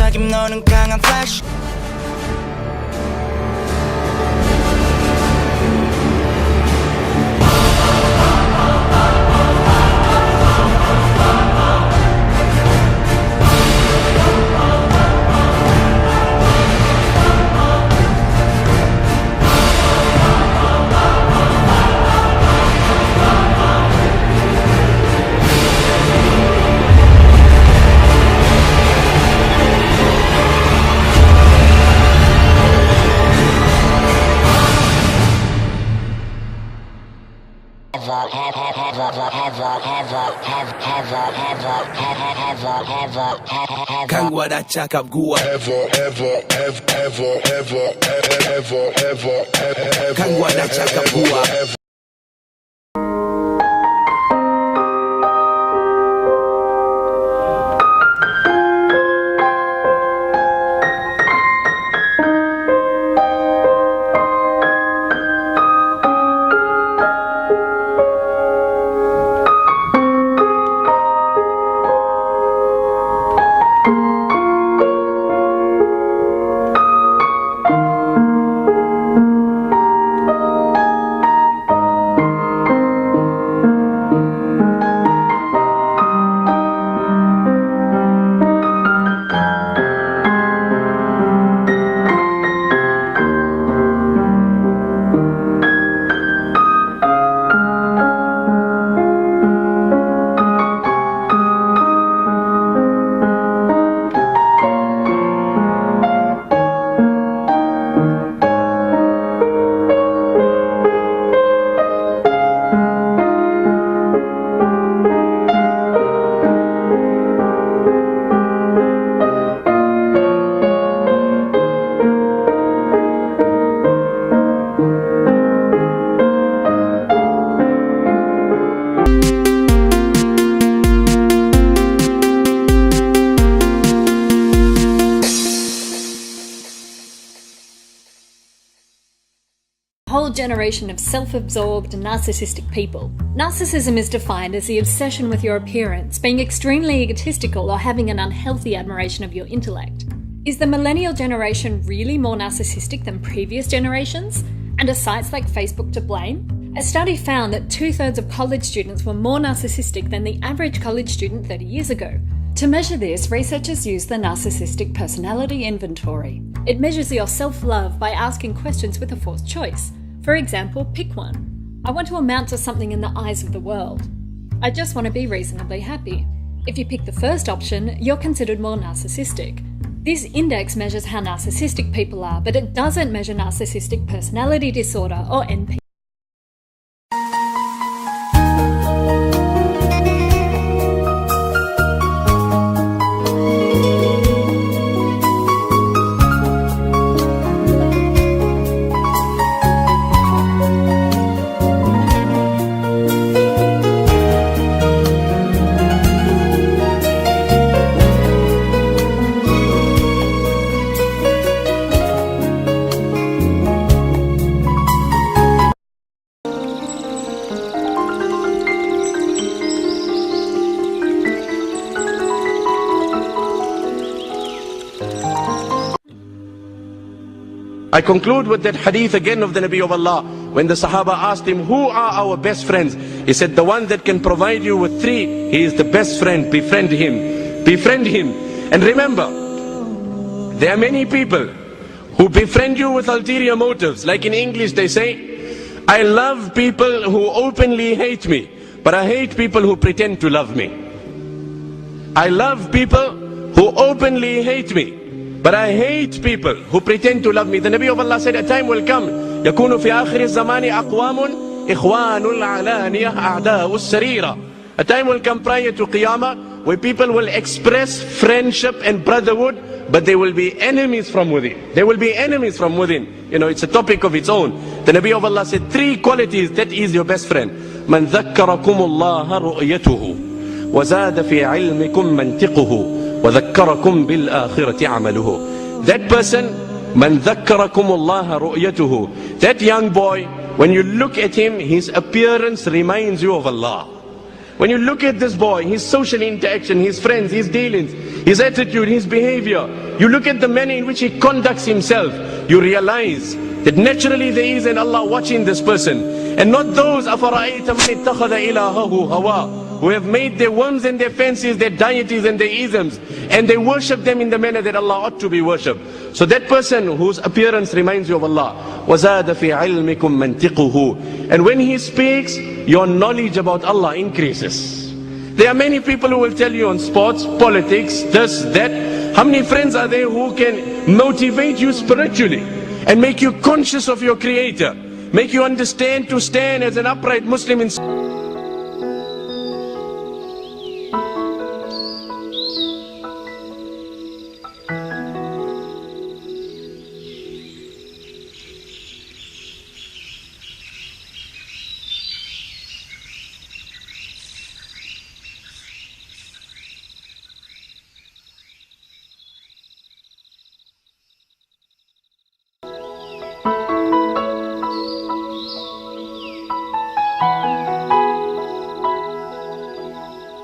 마지막임 너는 강한 flash. Kang wala cakap gua Kang wala cakap gua Whole generation of self-absorbed, narcissistic people. Narcissism is defined as the obsession with your appearance, being extremely egotistical, or having an unhealthy admiration of your intellect. Is the millennial generation really more narcissistic than previous generations? And are sites like Facebook to blame? A study found that 2/3 of college students were more narcissistic than the average college student 30 years ago. To measure this, researchers used the Narcissistic Personality Inventory. It measures your self-love by asking questions with a forced choice. For example, pick one. I want to amount to something in the eyes of the world. I just want to be reasonably happy. If you pick the first option, you're considered more narcissistic. This index measures how narcissistic people are, but it doesn't measure narcissistic personality disorder or NP. I conclude with that hadith again of the Nabi of Allah. When the Sahaba asked him, who are our best friends? He said, the one that can provide you with 3, he is the best friend. Befriend him. Befriend him. And remember, there are many people who befriend you with ulterior motives. Like in English they say, I love people who openly hate me, but I hate people who pretend to love me. I love people who openly hate me, but I hate people who pretend to love me. The Nabi of Allah said, a time will come, يكون في آخر الزمان أقوام إخوان العلانية أعداء السريرة. A time will come prior to Qiyamah where people will express friendship and brotherhood, but they will be enemies from within. They will be enemies from within. You know, it's a topic of its own. The Nabi of Allah said 3 qualities, that is your best friend. من ذكركم الله رؤيته وزاد في علمكم منطقه وذكركم بالآخرة عمله. That person, من ذكركم الله رؤيته. That young boy, when you look at him, his appearance reminds you of Allah. When you look at this boy, his social interaction, his friends, his dealings, his attitude, his behavior, you look at the manner in which he conducts himself, you realize that naturally there is an Allah watching this person. And not those أَفَرَأَيْتَ مَنِ اتَّخَذَ إِلَهَهُ هَوَى, who have made their whims and their fancies, their deities and their isms, and they worship them in the manner that Allah ought to be worshipped. So that person whose appearance reminds you of Allah, وَزَادَ فِي عِلْمِكُمْ مَنْتِقُهُ, and when he speaks, your knowledge about Allah increases. There are many people who will tell you on sports, politics, this, that. How many friends are there who can motivate you spiritually and make you conscious of your Creator, make you understand to stand as an upright Muslim in